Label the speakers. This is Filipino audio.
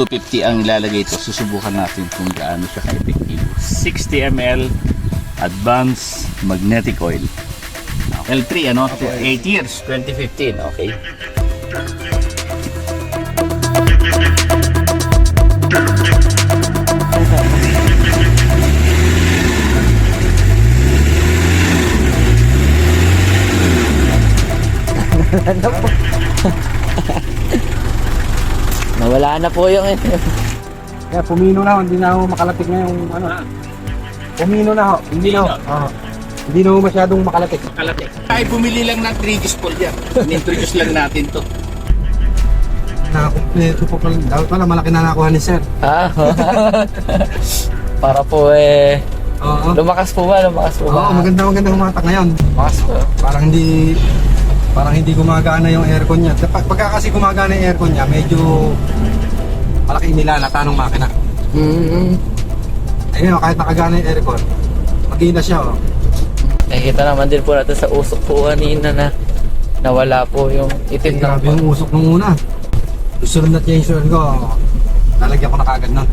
Speaker 1: 250 ang ilalagay ito. Susubukan natin kung gaano siya ka-effective. 60 ml Advanced Magnetic Oil. L3, ano? 8 years, 2015. Okay.
Speaker 2: Nawala na po yung
Speaker 3: Kaya pumino na, hindi na ako makalapit na yung ano. Pumino na ho, hindi na ho. Hindi na ho masyadong makalapit.
Speaker 1: Kalapit. Ay, bumili lang ng 3 spool yan. In-introduce lang natin to.
Speaker 3: Nakakumpleto po pala. Dapat pala malaki na nakuha ni sir.
Speaker 2: Para po
Speaker 3: Oo.
Speaker 2: lumakas po ba?
Speaker 3: Oo, maganda humatak ngayon.
Speaker 2: Lumakas po.
Speaker 3: Parang hindi gumagana yung aircon niya. Pagka kasi gumagana yung aircon niya, medyo malaki nilalata ng makina. Ayun, kahit nakagana yung aircon, mag-ina siya. Oh.
Speaker 2: Nakikita naman din po natin sa usok po kanina na nawala po yung itim na
Speaker 3: Grabe yung usok nung una. Susunod na change ko, lalagyan ko na kagad nun.